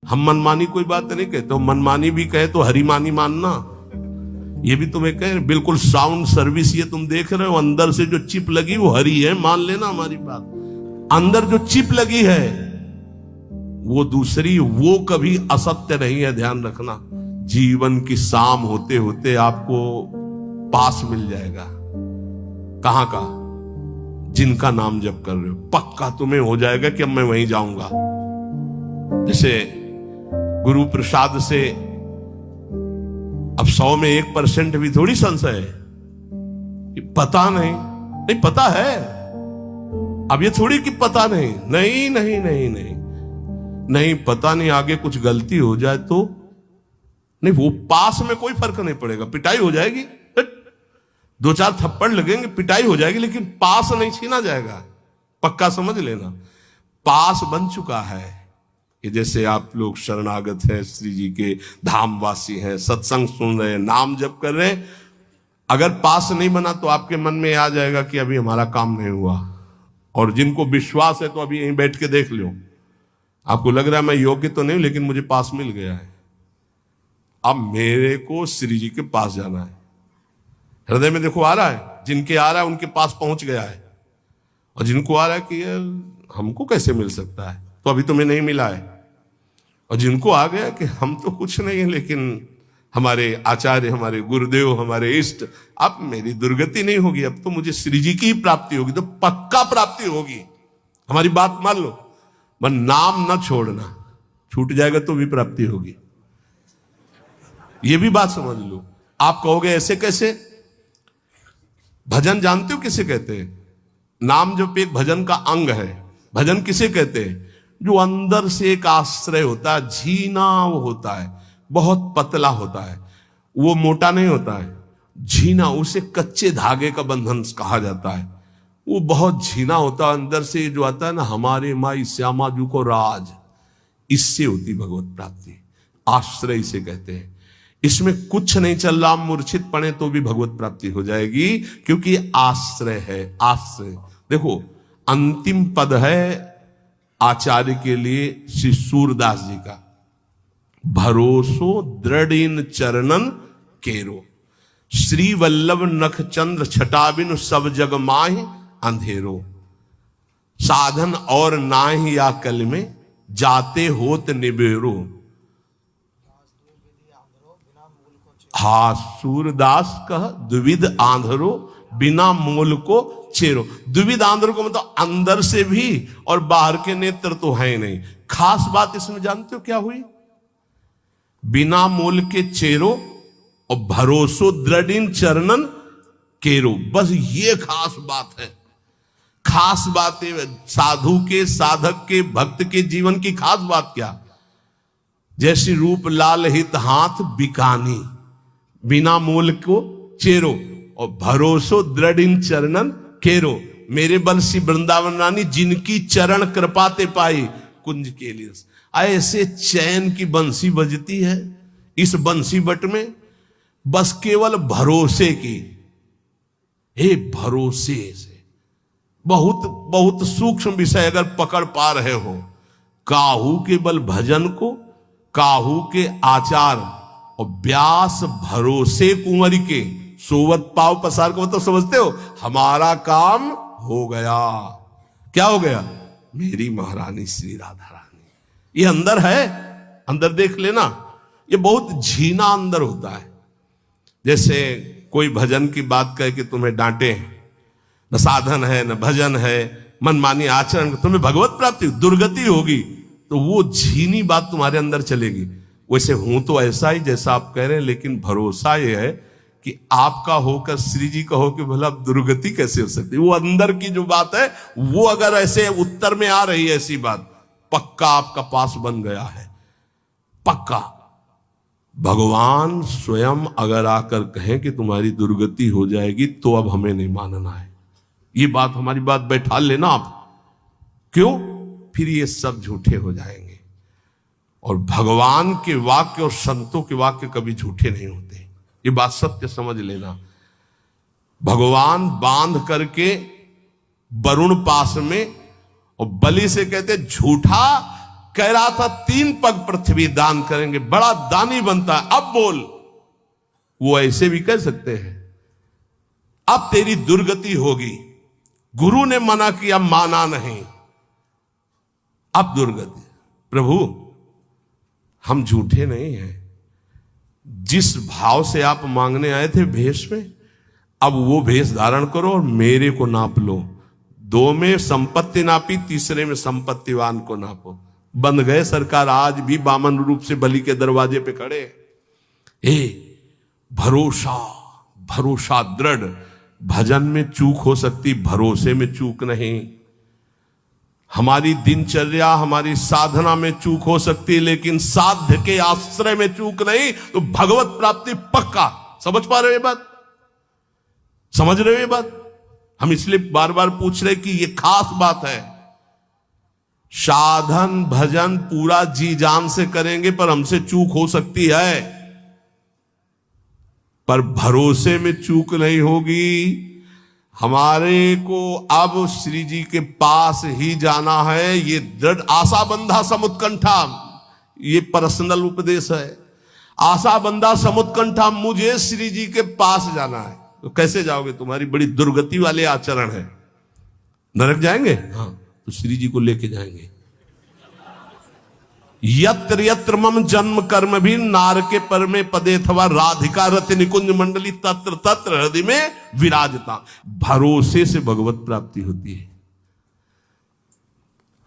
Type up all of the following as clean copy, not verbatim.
हम मनमानी कोई बात नहीं कहते, तो मनमानी भी कहे तो हरिमानी मानना, ये भी तुम्हें कहे। बिल्कुल साउंड सर्विस ये तुम देख रहे हो, अंदर से जो चिप लगी वो हरी है, मान लेना हमारी बात। अंदर जो चिप लगी है वो दूसरी, वो कभी असत्य नहीं है, ध्यान रखना। जीवन की शाम होते होते आपको पास मिल जाएगा। कहां का? जिनका नाम जप कर रहे हो, पक्का तुम्हें हो जाएगा कि अब मैं वहीं जाऊंगा। जैसे गुरु प्रसाद से अब 100 में 1% भी थोड़ी संशय है कि पता नहीं, नहीं पता है। अब ये थोड़ी कि पता नहीं, नहीं नहीं नहीं नहीं नहीं पता नहीं, आगे कुछ गलती हो जाए तो नहीं, वो पास में कोई फर्क नहीं पड़ेगा, पिटाई हो जाएगी, 2-4 थप्पड़ लगेंगे, पिटाई हो जाएगी, लेकिन पास नहीं छीना जाएगा, पक्का समझ लेना। पास बन चुका है कि जैसे आप लोग शरणागत हैं, श्री जी के धामवासी हैं, सत्संग सुन रहे हैं, नाम जप कर रहे हैं, अगर पास नहीं बना तो आपके मन में आ जाएगा कि अभी हमारा काम नहीं हुआ। और जिनको विश्वास है तो अभी यहीं बैठ के देख लो, आपको लग रहा है मैं योग्य तो नहीं लेकिन मुझे पास मिल गया है, अब मेरे को श्री जी के पास जाना है। हृदय में देखो आ रहा है, जिनके आ रहा है उनके पास पहुंच गया है, और जिनको आ रहा है कि यार हमको कैसे मिल सकता है, तो अभी तुम्हें नहीं मिला है। और जिनको आ गया कि हम तो कुछ नहीं है, लेकिन हमारे आचार्य, हमारे गुरुदेव, हमारे इष्ट, अब मेरी दुर्गति नहीं होगी, अब तो मुझे श्री जी की ही प्राप्ति होगी, तो पक्का प्राप्ति होगी। हमारी बात मान लो, पर नाम ना छोड़ना, छूट जाएगा तो भी प्राप्ति होगी, ये भी बात समझ लो। आप कहोगे ऐसे कैसे? भजन जानते हो किसे कहते हैं? नाम जप एक भजन का अंग है। भजन किसे कहते हैं? जो अंदर से एक आश्रय होता है, झीना वो होता है, बहुत पतला होता है, वो मोटा नहीं होता है, झीना, उसे कच्चे धागे का बंधन कहा जाता है, वो बहुत झीना होता है अंदर से, जो आता है ना, हमारे माई श्यामा जू को राज, इससे होती भगवत प्राप्ति। आश्रय इसे कहते हैं। इसमें कुछ नहीं चल रहा, मूर्छित पड़े तो भी भगवत प्राप्ति हो जाएगी, क्योंकि आश्रय है। आश्रय देखो, अंतिम पद है आचार्य के लिए श्री सूरदास जी का, भरोसो दृढ़ इन चरणन केरो, श्री वल्लभ नख चंद्र छटाबिन सब जग माहि अंधेरो, साधन और नाहि या कल में जाते होत निबेरो। हा सूरदास कह द्विविध आंधरो, बिना मूल को चेरो। द्विविध आंधरो को मतलब अंदर से भी और बाहर के नेत्र तो है नहीं। खास बात इसमें जानते हो क्या हुई? बिना मूल के चेरो और भरोसो दृढ़ इन चरणन केरो, बस ये खास बात है। खास बात है साधु के, साधक के, भक्त के जीवन की खास बात क्या? जैसे रूप लाल हित हाथ बिकानी, बिना मूल को चेरो और भरोसो दृढ़ इन चरणन केरो। मेरे बंसी वृंदावन रानी, जिनकी चरण कृपाते पाई कुंज के लिए। ऐसे चैन की बंसी बजती है इस बंसी बट में, बस केवल भरोसे की, हे भरोसे से। बहुत बहुत सूक्ष्म विषय अगर पकड़ पा रहे हो, काहू के बल भजन को, काहू के आचार और व्यास भरोसे कुंवरी के, सोवत पाव पसार को मतलब समझते हो? हमारा काम हो गया। क्या हो गया? मेरी महारानी श्री राधा रानी। ये अंदर है, अंदर देख लेना, ये बहुत झीना अंदर होता है। जैसे कोई भजन की बात कहे कि तुम्हें डांटे, न साधन है न भजन है, मनमानी आचरण, तुम्हें भगवत प्राप्ति दुर्गति होगी, तो वो झीनी बात तुम्हारे अंदर चलेगी। वैसे हूं तो ऐसा ही जैसा आप कह रहे हैं, लेकिन भरोसा ये है कि आपका होकर श्री जी का हो कि भला दुर्गति कैसे हो सकती है। वो अंदर की जो बात है, वो अगर ऐसे उत्तर में आ रही है ऐसी बात, पक्का आपका पास बन गया है, पक्का। भगवान स्वयं अगर आकर कहें कि तुम्हारी दुर्गति हो जाएगी, तो अब हमें नहीं मानना है। ये बात, हमारी बात बैठा लेना आप। क्यों? फिर ये सब झूठे हो जाएंगे। और भगवान के वाक्य और संतों के वाक्य कभी झूठे नहीं होते, ये बात सत्य समझ लेना। भगवान बांध करके वरुण पास में, और बलि से कहते झूठा कह रहा था 3 पग पृथ्वी दान करेंगे, बड़ा दानी बनता है, अब बोल। वो ऐसे भी कह सकते हैं, अब तेरी दुर्गति होगी, गुरु ने मना किया, माना नहीं, अब दुर्गति। प्रभु हम झूठे नहीं हैं, जिस भाव से आप मांगने आए थे भेष में, अब वो भेष धारण करो और मेरे को नाप लो। 2 में संपत्ति नापी, तीसरे में संपत्तिवान को नापो। बंद गए सरकार, आज भी बामन रूप से बलि के दरवाजे पे खड़े। भरोसा, भरोसा दृढ़। भजन में चूक हो सकती, भरोसे में चूक नहीं। हमारी दिनचर्या, हमारी साधना में चूक हो सकती, लेकिन साध्य के आश्रय में चूक नहीं। तो भगवत प्राप्ति पक्का। समझ पा रहे हो ये बात? समझ रहे हो ये बात? हम इसलिए बार बार पूछ रहे कि ये खास बात है। साधन भजन पूरा जी जान से करेंगे, पर हमसे चूक हो सकती है, पर भरोसे में चूक नहीं होगी। हमारे को अब श्री जी के पास ही जाना है। ये दृढ़ आशा बंधा समुत्कंठा, ये पर्सनल उपदेश है। आशा बंधा समुत्कंठा, मुझे श्री जी के पास जाना है। तो कैसे जाओगे? तुम्हारी बड़ी दुर्गति वाले आचरण है। नरक जाएंगे? हाँ, तो श्री जी को लेके जाएंगे। यत्र यत्र मम जन्म कर्म भी नार के पर में पदे थवा राधिका रथ निकुंज मंडली तत्र तत्र हृदय में विराजता। भरोसे से भगवत प्राप्ति होती है।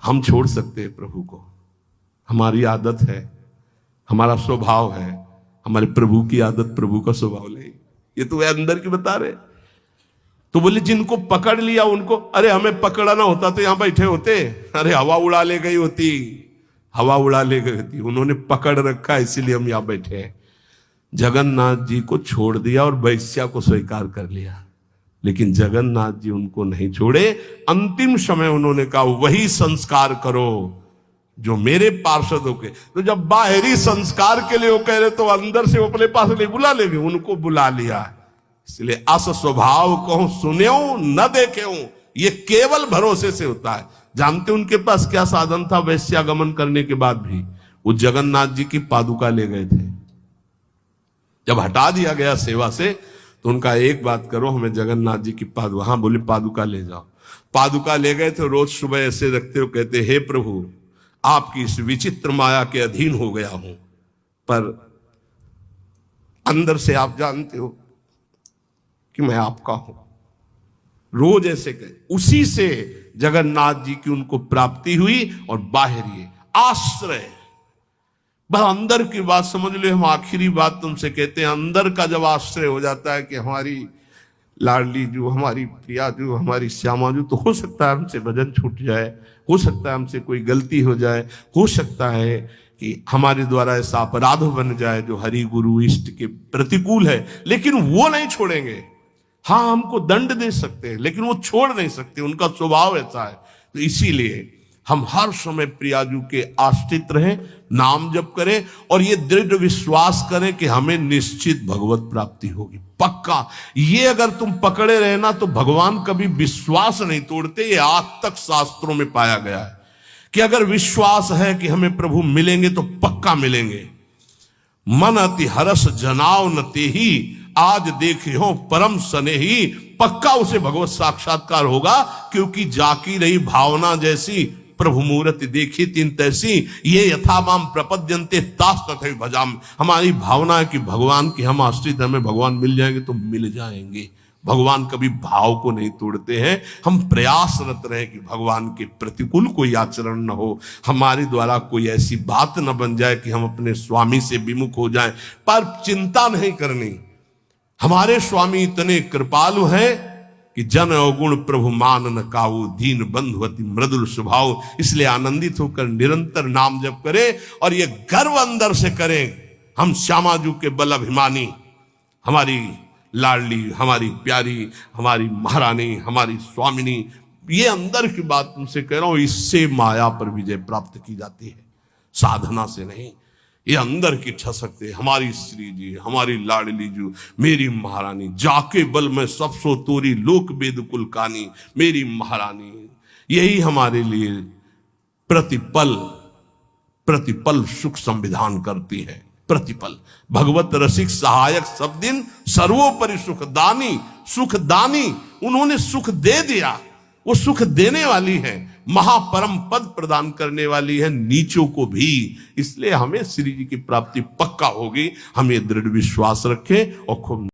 हम छोड़ सकते हैं प्रभु को, हमारी आदत है, हमारा स्वभाव है। हमारे प्रभु की आदत, प्रभु का स्वभाव नहीं। ये तो वे अंदर की बता रहे। तो बोले जिनको पकड़ लिया उनको, अरे हमें पकड़ना होता तो यहां बैठे होते, अरे हवा उड़ा ले गई होती, हवा उड़ा ले गई होती। उन्होंने पकड़ रखा, इसीलिए हम यहां बैठे हैं। जगन्नाथ जी को छोड़ दिया और वैश्या को स्वीकार कर लिया, लेकिन जगन्नाथ जी उनको नहीं छोड़े। अंतिम समय उन्होंने कहा वही संस्कार करो जो मेरे पार्षदों के। तो जब बाहरी संस्कार के लिए वो कह रहे, तो अंदर से वो अपने पास नहीं बुला लेंगे, उनको बुला लिया। इसलिए अस स्वभाव को सुन्यो न देखे, ये केवल भरोसे से होता है। जानते उनके पास क्या साधन था? वैश्यागमन करने के बाद भी वो जगन्नाथ जी की पादुका ले गए थे। जब हटा दिया गया सेवा से, तो उनका एक बात करो, हमें जगन्नाथ जी की पादुका, हाँ बोले पादुका ले जाओ। पादुका ले गए थे, रोज सुबह ऐसे रखते हो, कहते हे प्रभु आपकी इस विचित्र माया के अधीन हो गया हूं, पर अंदर से आप जानते हो कि मैं आपका हूं। रोज ऐसे कहे। उसी से जगन्नाथ जी की उनको प्राप्ति हुई। और बाहरी आश्रय, बस अंदर की बात समझ लो। हम आखिरी बात तुमसे कहते हैं, अंदर का जब आश्रय हो जाता है कि हमारी लाडली जो, हमारी प्रिया जो, हमारी श्यामा जो, तो हो सकता है हमसे भजन छूट जाए, हो सकता है हमसे कोई गलती हो जाए, हो सकता है कि हमारे द्वारा ऐसा अपराध बन जाए जो हरि गुरु इष्ट के प्रतिकूल है, लेकिन वो नहीं छोड़ेंगे। हाँ हमको दंड दे सकते हैं, लेकिन वो छोड़ नहीं सकते, उनका स्वभाव ऐसा है। तो इसीलिए हम हर समय प्रियाजू के आश्रित रहें, नाम जप करें और ये दृढ़ विश्वास करें कि हमें निश्चित भगवत प्राप्ति होगी, पक्का। ये अगर तुम पकड़े रहे ना, तो भगवान कभी विश्वास नहीं तोड़ते। ये आज तक शास्त्रों में पाया गया है कि अगर विश्वास है कि हमें प्रभु मिलेंगे तो पक्का मिलेंगे। मन अति हरस जनाव न तेहि, आज देखे हो परम स्नेही। पक्का उसे भगवत साक्षात्कार होगा, क्योंकि जाकी रही भावना जैसी, प्रभु मूर्ति देखी तीन तैसी। ये यथामाम प्रपद्यन्ते तास तथैव भजाम। हमारी भावना है कि भगवान की हम आश्रित, हमें भगवान मिल जाएंगे तो मिल जाएंगे। भगवान कभी भाव को नहीं तोड़ते हैं। हम प्रयासरत रहे कि भगवान के प्रतिकूल कोई आचरण न हो, हमारे द्वारा कोई ऐसी बात न बन जाए कि हम अपने स्वामी से विमुख हो जाएं। पर चिंता नहीं करनी, हमारे स्वामी इतने कृपालु हैं कि जन अवगुण प्रभु मान न काऊ, दीन बंधुवती मृदुल स्वभाव। इसलिए आनंदित होकर निरंतर नाम जप करें और ये गर्व अंदर से करें, हम श्यामाजू के बल अभिमानी, हमारी लाडली, हमारी प्यारी, हमारी महारानी, हमारी स्वामिनी। ये अंदर की बात तुमसे कह रहा हूं, इससे माया पर विजय प्राप्त की जाती है, साधना से नहीं। ये अंदर की ठसक है, हमारी श्री जी, हमारी लाडली जो, मेरी महारानी, जाके बल में सब सो तोरी लोक वेद कुल कानी, मेरी महारानी। यही हमारे लिए प्रतिपल प्रतिपल सुख संविधान करती है। प्रतिपल भगवत रसिक सहायक सब दिन सर्वोपरि सुखदानी, सुखदानी उन्होंने सुख दे दिया, वो सुख देने वाली है, महापरम पद प्रदान करने वाली है नीचों को भी। इसलिए हमें श्री जी की प्राप्ति पक्का होगी, हम ये दृढ़ विश्वास रखें और खूब